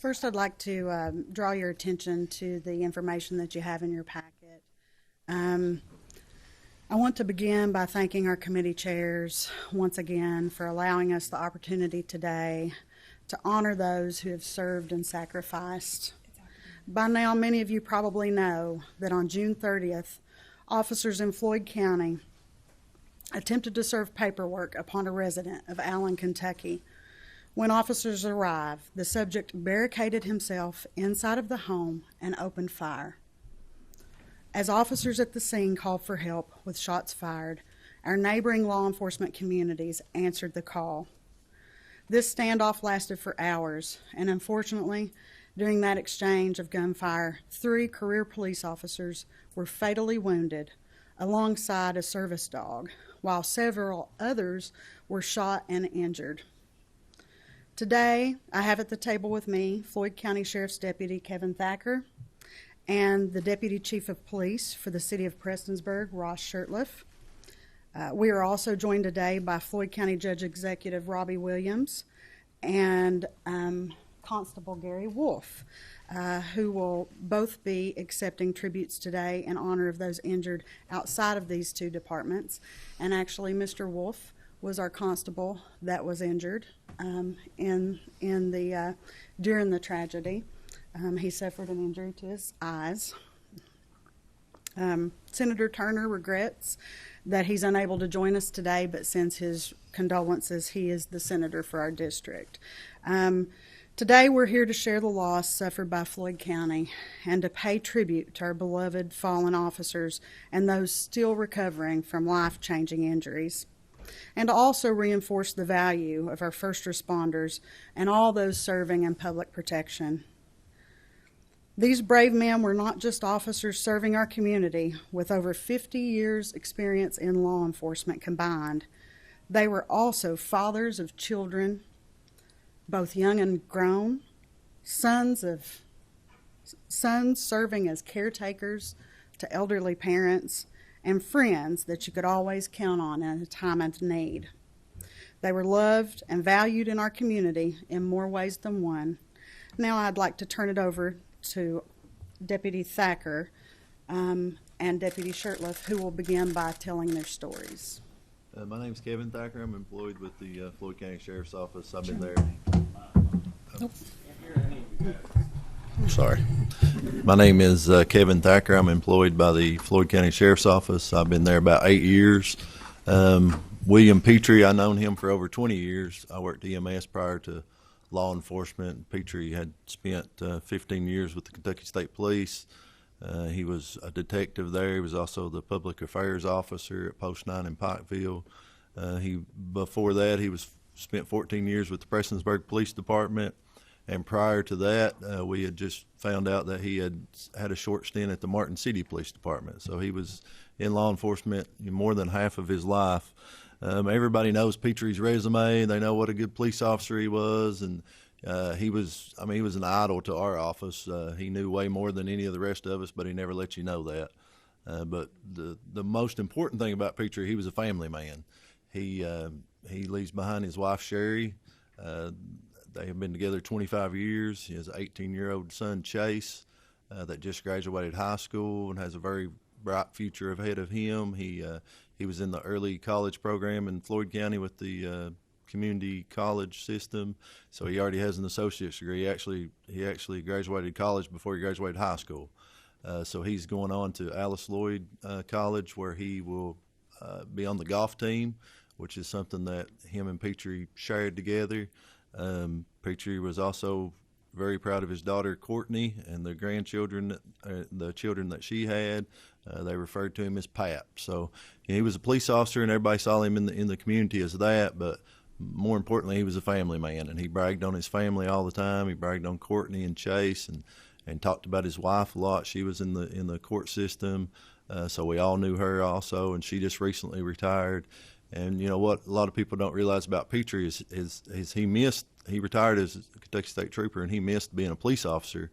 First, I'd like to draw your attention to the information that you have in your packet. I want to begin by thanking our committee chairs once again for allowing us the opportunity today to honor those who have served and sacrificed. By now, many of you probably know that on June 30th, officers in Floyd County attempted to serve paperwork upon a resident of Allen, Kentucky. When officers arrived, the subject barricaded himself inside of the home and opened fire. As officers at the scene called for help with shots fired, our neighboring law enforcement communities answered the call. This standoff lasted for hours, and unfortunately, during that exchange of gunfire, 3 career police officers were fatally wounded alongside a service dog, while several others were shot and injured. Today, I have at the table with me Floyd County Sheriff's Deputy Kevin Thacker and the Deputy Chief of Police for the City of Prestonsburg, Ross Shurtleff. We are also joined today by Floyd County Judge Executive Robbie Williams and Constable Gary Wolf, who will both be accepting tributes today in honor of those injured outside of these 2 departments. And actually, Mr. Wolf was our constable that was injured during the tragedy. He suffered an injury to his eyes. Senator Turner regrets that he's unable to join us today, but sends his condolences. He is the senator for our district. Today we're here to share the loss suffered by Floyd County and to pay tribute to our beloved fallen officers and those still recovering from life-changing injuries, and to also reinforce the value of our first responders and all those serving in public protection. These brave men were not just officers serving our community with over 50 years' experience in law enforcement combined. They were also fathers of children, both young and grown, sons serving as caretakers to elderly parents, and friends that you could always count on in a time of need. They were loved and valued in our community in more ways than one. Now I'd like to turn it over to Deputy Thacker and Deputy Shurtleff, who will begin by telling their stories. My name's Kevin Thacker. I'm employed with the Floyd County Sheriff's Office. I've been there. Sorry. My name is Kevin Thacker. I'm employed by the Floyd County Sheriff's Office. I've been there about 8 years. William Petrie, I've known him for over 20 years. I worked EMS prior to law enforcement. Petrie had spent 15 years with the Kentucky State Police. He was a detective there. He was also the public affairs officer at Post 9 in Pikeville. Before that, he spent 14 years with the Prestonsburg Police Department. And prior to that, we had just found out that he had a short stint at the Martin City Police Department. So he was in law enforcement more than half of his life. Everybody knows Petrie's resume. They know what a good police officer he was, and he was an idol to our office. He knew way more than any of the rest of us, but he never let you know that. But the most important thing about Petrie, he was a family man. He leaves behind his wife Sherry. They have been together 25 years. He has an 18-year-old son, Chase, that just graduated high school and has a very bright future ahead of him. He was in the early college program in Floyd County with the community college system, so he already has an associate's degree. He actually graduated college before he graduated high school. So he's going on to Alice Lloyd College, where he will be on the golf team, which is something that him and Petrie shared together. Petrie was also very proud of his daughter Courtney and the grandchildren, the children that she had. They referred to him as Pap. So he was a police officer, and everybody saw him in the community as that. But more importantly, he was a family man, and he bragged on his family all the time. He bragged on Courtney and Chase, and talked about his wife a lot. She was in the court system, so we all knew her also, and she just recently retired. And you know what a lot of people don't realize about Petrie is he retired as a Kentucky State Trooper, and he missed being a police officer.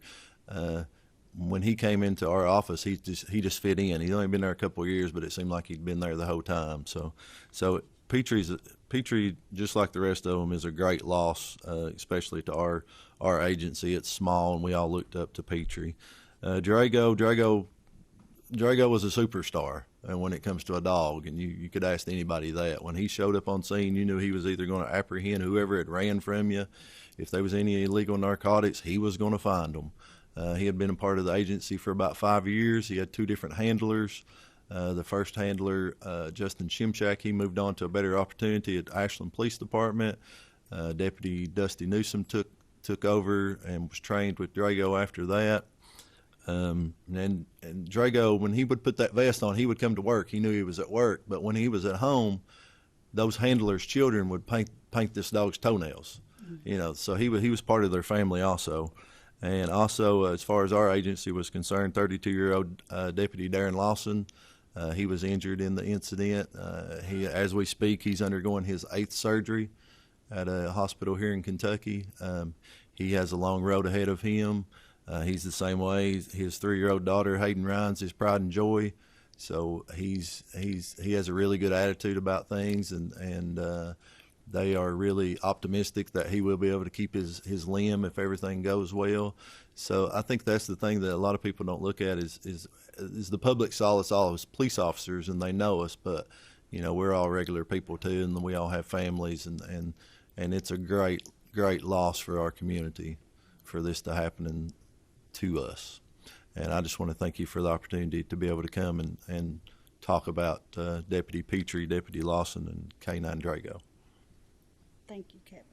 When he came into our office, he just fit in. He'd only been there a couple of years, but it seemed like he'd been there the whole time. So Petrie, just like the rest of them, is a great loss, especially to our agency. It's small, and we all looked up to Petrie. Drago was a superstar, and when it comes to a dog, and you could ask anybody that. When he showed up on scene, you knew he was either going to apprehend whoever had ran from you. If there was any illegal narcotics, he was going to find them. He had been a part of the agency for about 5 years. He had 2 different handlers. The first handler, Justin Shimshak, he moved on to a better opportunity at Ashland Police Department. Deputy Dusty Newsom took over and was trained with Drago after that. And Drago, when he would put that vest on, he would come to work. He knew he was at work, but when he was at home, those handlers' children would paint this dog's toenails. So he was part of their family also. And also, as far as our agency was concerned, 32-year-old Deputy Darren Lawson, he was injured in the incident. As we speak, he's undergoing his 8th surgery at a hospital here in Kentucky. He has a long road ahead of him. He's the same way. His 3-year-old daughter, Hayden Ryan's his pride and joy. So he has a really good attitude about things, and they are really optimistic that he will be able to keep his limb if everything goes well. So I think that's the thing that a lot of people don't look at is the public saw us all as police officers, and they know us, but we're all regular people too, and we all have families, and it's a great loss for our community for this to happen to us. And I just want to thank you for the opportunity to be able to come and talk about Deputy Petrie, Deputy Lawson, and K9 Drago. Thank you, Kevin.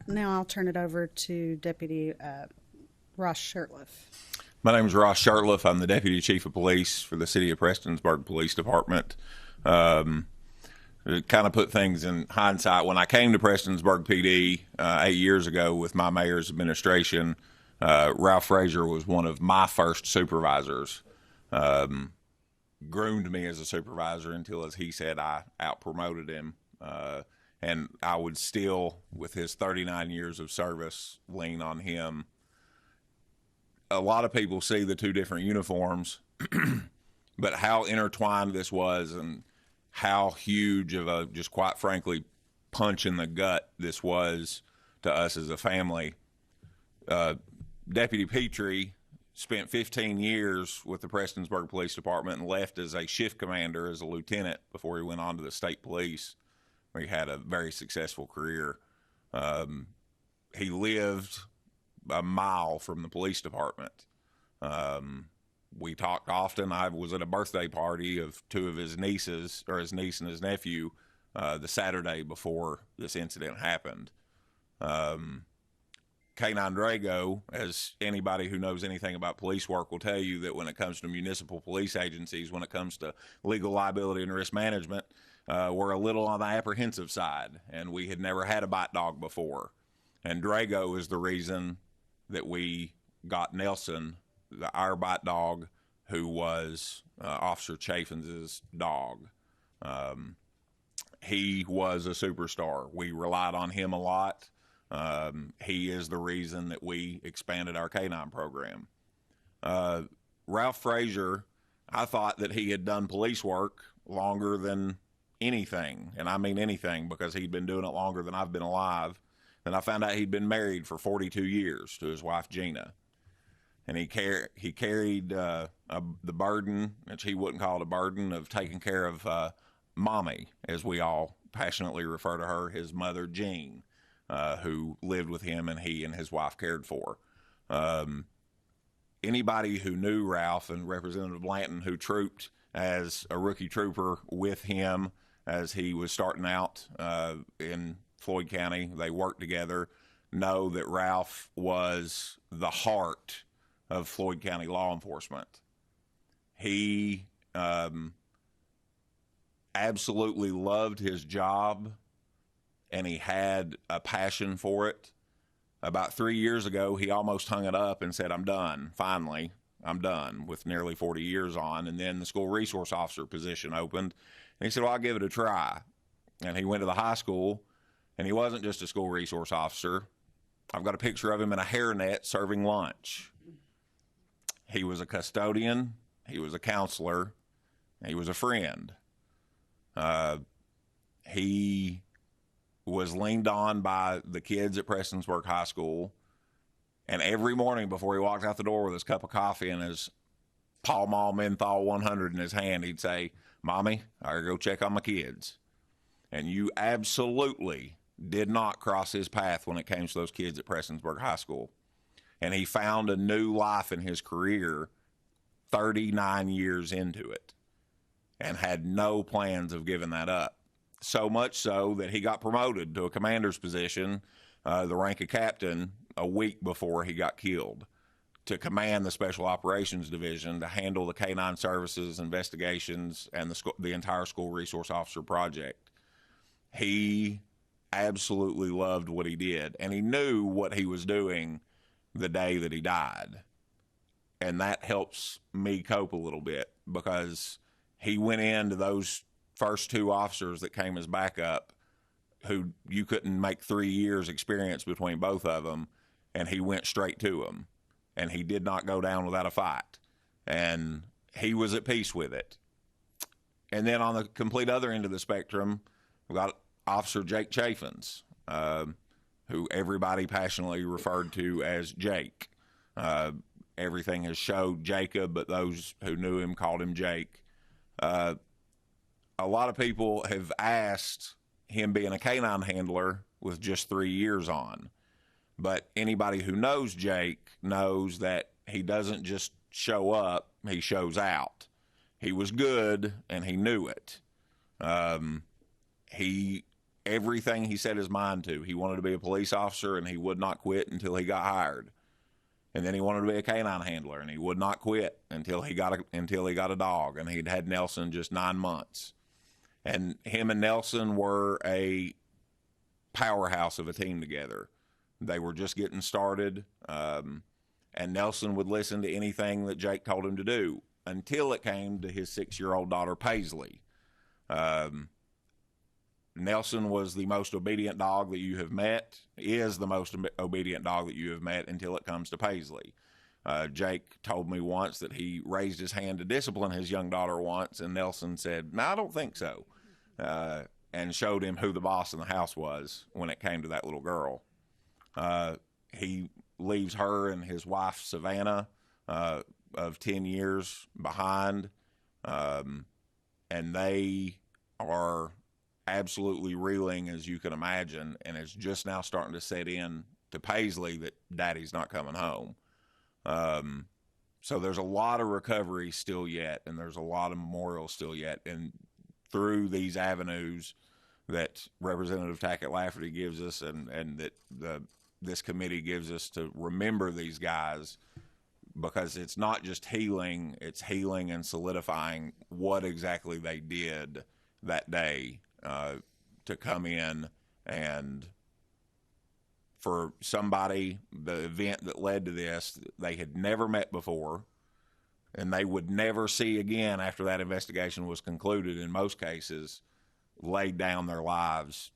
Now I'll turn it over to Deputy Ross Shurtleff. My name is Ross Shurtleff. I'm the Deputy Chief of Police for the City of Prestonsburg Police Department. To kind of put things in hindsight, when I came to Prestonsburg PD 8 years ago with my mayor's administration, Ralph Frazier was one of my first supervisors. Groomed me as a supervisor until, as he said, I out-promoted him. And I would still, with his 39 years of service, lean on him. A lot of people see the 2 different uniforms, but how intertwined this was and how huge of a, just quite frankly, punch in the gut this was to us as a family. Deputy Petrie spent 15 years with the Prestonsburg Police Department and left as a shift commander, as a lieutenant, before he went on to the state police, where he had a very successful career. He lived a mile from the police department. We talked often. I was at a birthday party of 2 of his nieces, or his niece and his nephew, the Saturday before this incident happened. K9 Drago, as anybody who knows anything about police work will tell you, that when it comes to municipal police agencies, when it comes to legal liability and risk management, we're a little on the apprehensive side, and we had never had a bite dog before. And Drago is the reason that we got Nelson, our bite dog, who was Officer Chafin's dog. He was a superstar. We relied on him a lot. He is the reason that we expanded our K9 program. Ralph Frazier, I thought that he had done police work longer than anything, and I mean anything, because he'd been doing it longer than I've been alive. Then I found out he'd been married for 42 years to his wife, Gina. And he carried the burden, which he wouldn't call it a burden, of taking care of Mommy, as we all passionately refer to her, his mother, Jean, who lived with him and he and his wife cared for. Anybody who knew Ralph, and Representative Blanton, who trooped as a rookie trooper with him as he was starting out in Floyd County, they worked together, know that Ralph was the heart of Floyd County law enforcement. He absolutely loved his job, and he had a passion for it. About 3 years ago, he almost hung it up and said, I'm done. Finally, I'm done, with nearly 40 years on. And then the school resource officer position opened, and he said, well, I'll give it a try. And he went to the high school, and he wasn't just a school resource officer. I've got a picture of him in a hairnet serving lunch. He was a custodian, he was a counselor, he was a friend. He was leaned on by the kids at Prestonsburg High School. And every morning before he walked out the door with his cup of coffee and his Pall Mall Menthol 100 in his hand, he'd say, "Mommy, I gotta go check on my kids." And you absolutely did not cross his path when it came to those kids at Prestonsburg High School. And he found a new life in his career 39 years into it and had no plans of giving that up. So much so that he got promoted to a commander's position, the rank of captain, a week before he got killed, to command the Special Operations Division, to handle the K-9 services, investigations, and the entire school resource officer project. He absolutely loved what he did, and he knew what he was doing the day that he died. And that helps me cope a little bit, because he went into those first two officers that came as backup, who you couldn't make 3 years experience between both of them, and he went straight to them. And he did not go down without a fight. And he was at peace with it. And then on the complete other end of the spectrum, we've got Officer Jake Chaffins, who everybody passionately referred to as Jake. Everything has showed Jacob, but those who knew him called him Jake. A lot of people have asked him being a canine handler with just 3 years on. But anybody who knows Jake knows that he doesn't just show up, he shows out. He was good, and he knew it. Everything he set his mind to, he wanted to be a police officer, and he would not quit until he got hired. And then he wanted to be a canine handler, and he would not quit until he got a dog, and he'd had Nelson just 9 months. And him and Nelson were a powerhouse of a team together. They were just getting started, and Nelson would listen to anything that Jake told him to do, until it came to his 6-year-old daughter, Paisley. Nelson was the most obedient dog that you have met, is the most obedient dog that you have met, until it comes to Paisley. Jake told me once that he raised his hand to discipline his young daughter once, and Nelson said, "No, I don't think so," and showed him who the boss in the house was when it came to that little girl. He leaves her and his wife, Savannah, of 10 years behind, and they are absolutely reeling, as you can imagine, and it's just now starting to set in to Paisley that Daddy's not coming home. So there's a lot of recovery still yet, and there's a lot of memorials still yet, and through these avenues that Representative Tackett Laferty gives us, and that this committee gives us, to remember these guys, because it's not just healing, it's healing and solidifying what exactly they did that day, to come in. And for somebody, the event that led to this, they had never met before, and they would never see again after that investigation was concluded, in most cases, laid down their lives,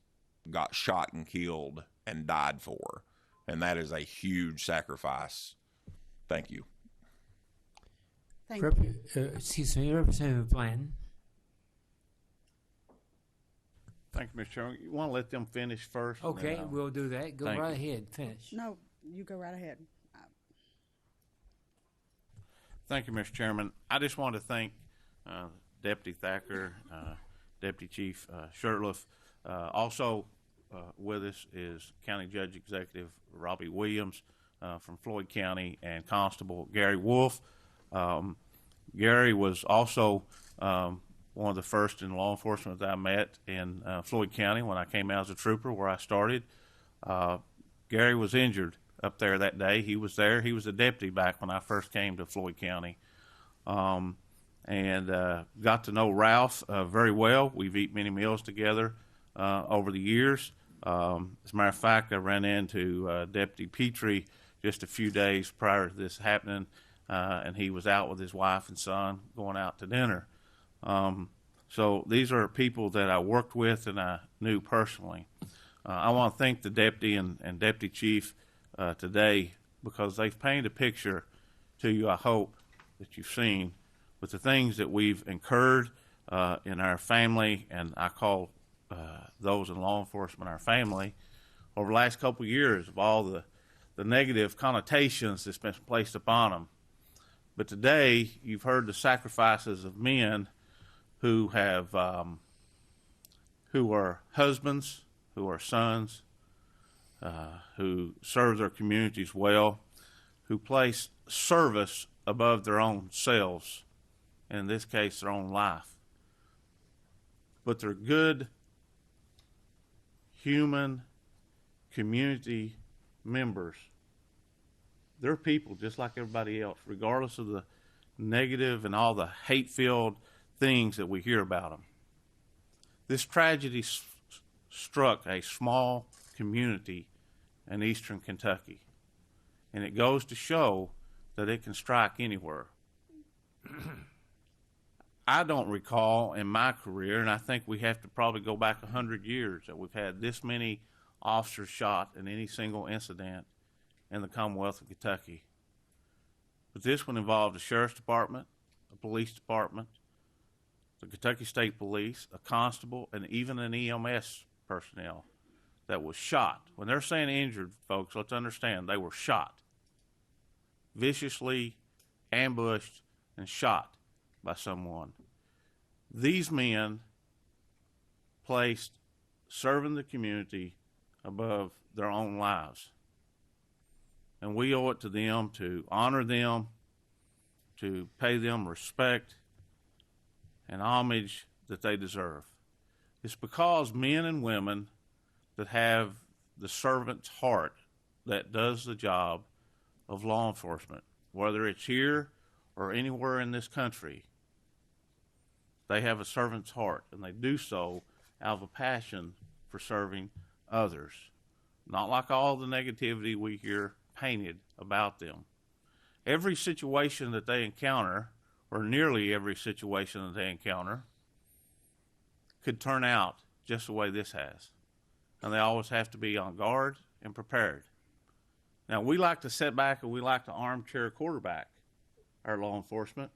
got shot and killed, and died for. And that is a huge sacrifice. Thank you. Thank you. Excuse me, Representative Blanton. Thank you, Mr. Chairman. You want to let them finish first? and then Okay, I'll- we'll do that. Go Thank right you. ahead. Finish. No, you go right ahead. Thank you, Mr. Chairman. I just want to thank Deputy Thacker, Deputy Chief Shurtleff. Also with us is County Judge Executive Robbie Williams from Floyd County, and Constable Gary Wolf. Gary was also one of the first in law enforcement that I met in Floyd County when I came out as a trooper, where I started. Gary was injured up there that day. He was there. He was a deputy back when I first came to Floyd County. And got to know Ralph very well. We've eaten many meals together over the years. As a matter of fact, I ran into Deputy Petrie just a few days prior to this happening, and he was out with his wife and son going out to dinner. So these are people that I worked with and I knew personally. I want to thank the deputy and deputy chief today, because they've painted a picture to you, I hope, that you've seen, with the things that we've incurred in our family, and I call those in law enforcement, our family, over the last couple of years of all the negative connotations that's been placed upon them. But today, you've heard the sacrifices of men who have, who are husbands, who are sons, who serve their communities well, who place service above their own selves, and in this case, their own life. But they're good human community members. They're people just like everybody else, regardless of the negative and all the hate-filled things that we hear about them. This tragedy struck a small community in eastern Kentucky, and it goes to show that it can strike anywhere. I don't recall in my career, and I think we have to probably go back 100 years, that we've had this many officers shot in any single incident in the Commonwealth of Kentucky. But this one involved a sheriff's department, a police department, the Kentucky State Police, a constable, and even an EMS personnel that was shot. When they're saying injured, folks, let's understand they were shot. Viciously ambushed and shot by someone. These men placed serving the community above their own lives. And we owe it to them to honor them, to pay them respect and homage that they deserve. It's because men and women that have the servant's heart that does the job of law enforcement, whether it's here or anywhere in this country, they have a servant's heart, and they do so out of a passion for serving others. Not like all the negativity we hear painted about them. Every situation that they encounter, or nearly every situation that they encounter, could turn out just the way this has. And they always have to be on guard and prepared. Now, we like to sit back and we like to armchair quarterback our law enforcement.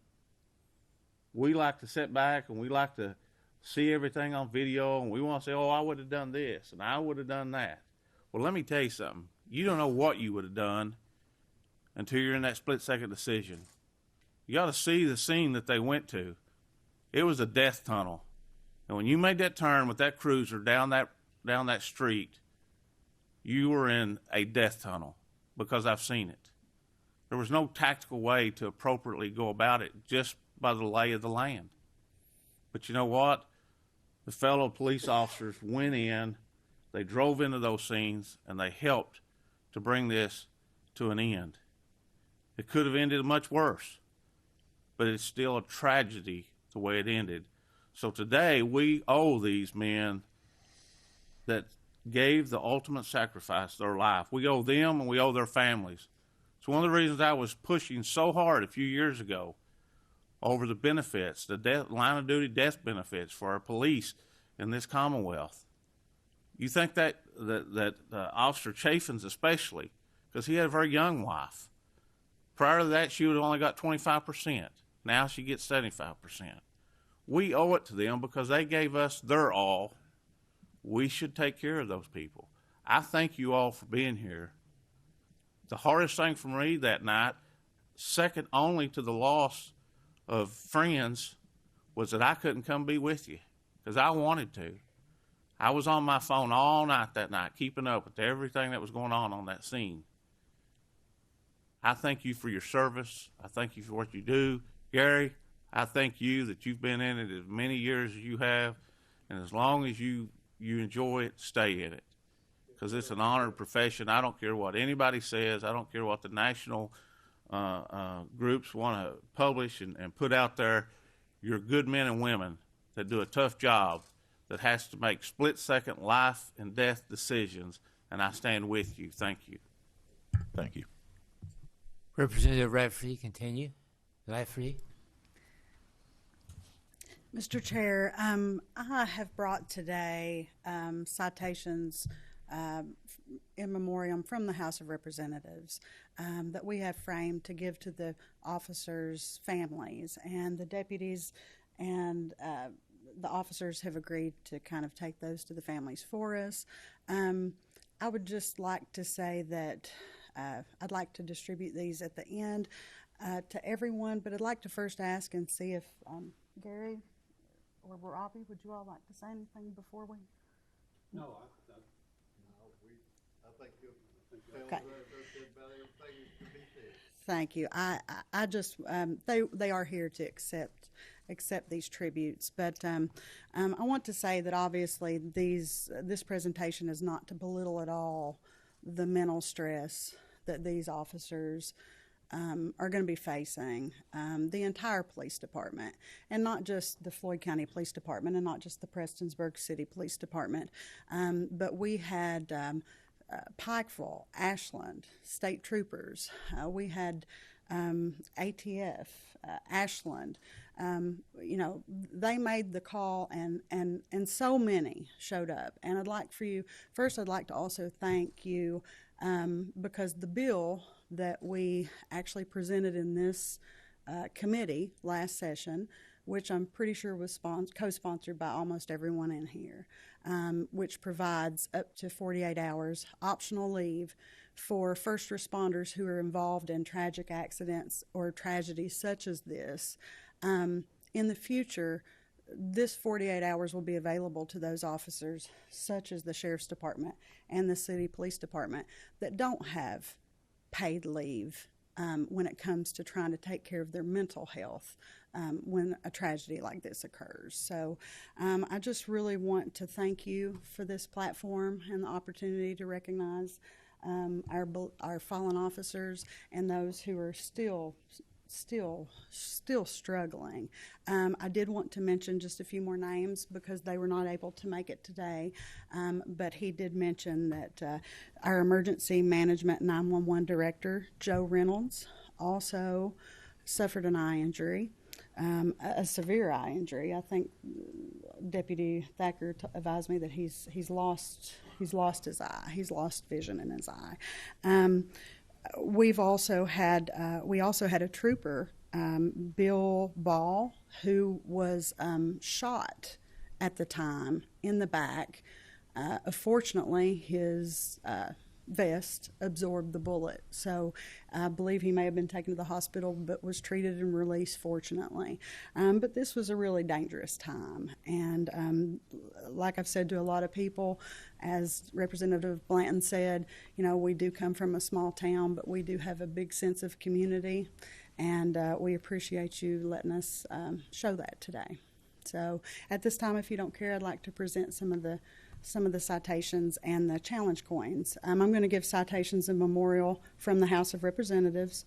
We like to sit back and we like to see everything on video, and we want to say, oh, I would have done this and I would have done that. Well, let me tell you something. You don't know what you would have done until you're in that split-second decision. You got to see the scene that they went to. It was a death tunnel. And when you made that turn with that cruiser down that street, you were in a death tunnel, because I've seen it. There was no tactical way to appropriately go about it just by the lay of the land. But you know what? The fellow police officers went in, they drove into those scenes, and they helped to bring this to an end. It could have ended much worse, but it's still a tragedy the way it ended. So today we owe these men that gave the ultimate sacrifice, their life. We owe them and we owe their families. It's one of the reasons I was pushing so hard a few years ago over the benefits, the line of duty death benefits for our police in this Commonwealth. You think that Officer Chaffins especially, because he had a very young wife. Prior to that, she would have only got 25%. Now she gets 75%. We owe it to them because they gave us their all. We should take care of those people. I thank you all for being here. The hardest thing for me that night, second only to the loss of friends, was that I couldn't come be with you because I wanted to. I was on my phone all night that night, keeping up with everything that was going on that scene. I thank you for your service. I thank you for what you do. Gary, I thank you that you've been in it as many years as you have, and as long as you enjoy it, stay in it, because it's an honored profession. I don't care what anybody says. I don't care what the national groups want to publish and put out there. You're good men and women that do a tough job that has to make split-second life and death decisions, and I stand with you. Thank you. Thank you. Representative Rafferty, continue. Laferty. Mr. Chair, I have brought today citations in memoriam from the House of Representatives that we have framed to give to the officers' families and the deputies and the officers have agreed to kind of take those to the families for us. I would just like to say that I'd like to distribute these at the end to everyone, but I'd like to first ask and see if Gary or Robbie, would you all like to say anything before we? No, I think Okay. about everything to be said. Thank you. I just they are here to accept these tributes, but I want to say that obviously this presentation is not to belittle at all the mental stress that these officers are going to be facing, the entire police department, and not just the Floyd County Police Department, and not just the Prestonsburg City Police Department, but we had Pikeville, Ashland, state troopers. We had ATF, Ashland. They made the call, and so many showed up. And I'd like to also thank you because the bill that we actually presented in this committee last session, which I'm pretty sure was co-sponsored by almost everyone in here, which provides up to 48 hours optional leave for first responders who are involved in tragic accidents or tragedies such as this. In the future, this 48 hours will be available to those officers, such as the Sheriff's Department and the City Police Department, that don't have paid leave when it comes to trying to take care of their mental health when a tragedy like this occurs. So I just really want to thank you for this platform and the opportunity to recognize our fallen officers and those who are still struggling. I did want to mention just a few more names because they were not able to make it today, but he did mention that our emergency management 911 director, Joe Reynolds, also suffered an eye injury, a severe eye injury. I think Deputy Thacker advised me that he's lost his eye. He's lost vision in his eye. We also had a trooper, Bill Ball, who was shot at the time in the back. Fortunately, his vest absorbed the bullet, so I believe he may have been taken to the hospital but was treated and released, fortunately. But this was a really dangerous time, and like I've said to a lot of people, as Representative Blanton said, we do come from a small town, but we do have a big sense of community, and we appreciate you letting us show that today. So at this time, if you don't care, I'd like to present some of the citations and the challenge coins. I'm going to give citations and memorial from the House of Representatives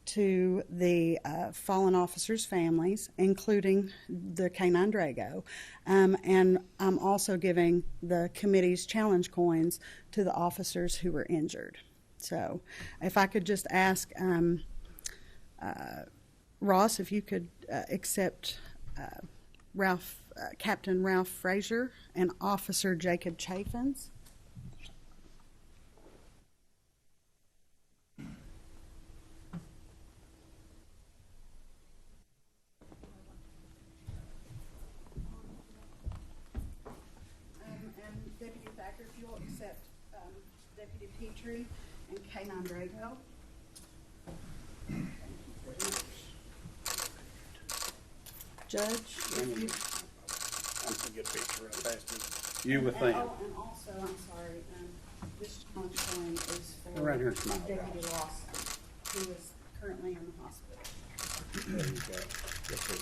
to the fallen officers' families, including the K-9 Drago. And I'm also giving the committee's challenge coins to the officers who were injured. So if I could just ask Ross, if you could accept Captain Ralph Frazier and Officer Jacob Chaffins. And Deputy Thacker, if you'll accept Deputy Petrie and K-9 Drago. Judge, if you... I'm gonna get a picture of that. You with them. Oh, and also, I'm sorry, this challenge coin is for Right here, smile, Deputy Lawson, who is currently in the hospital. There you go. Yes, sir.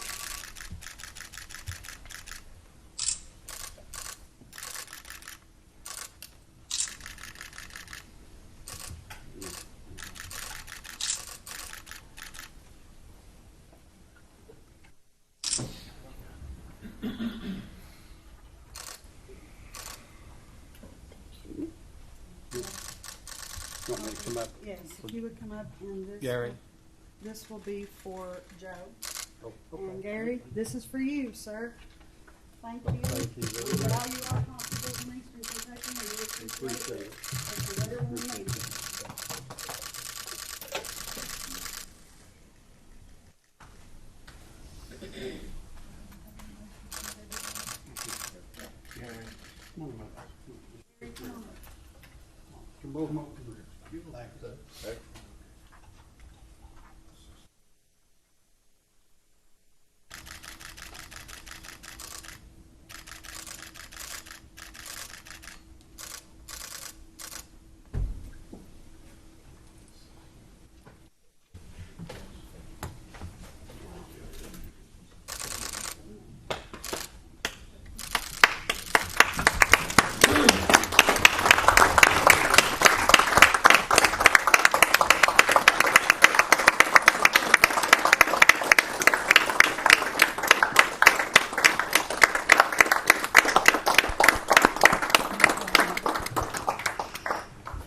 You want me to come up? Yes, if you would come up, and Gary. this will be for Joe. Oh, And Gary, this is for you, sir. Thank you. Thank you very We much. value our constables in Eastern Kentucky, and we appreciate it. Thank you, everyone. Thank you. Pull them up.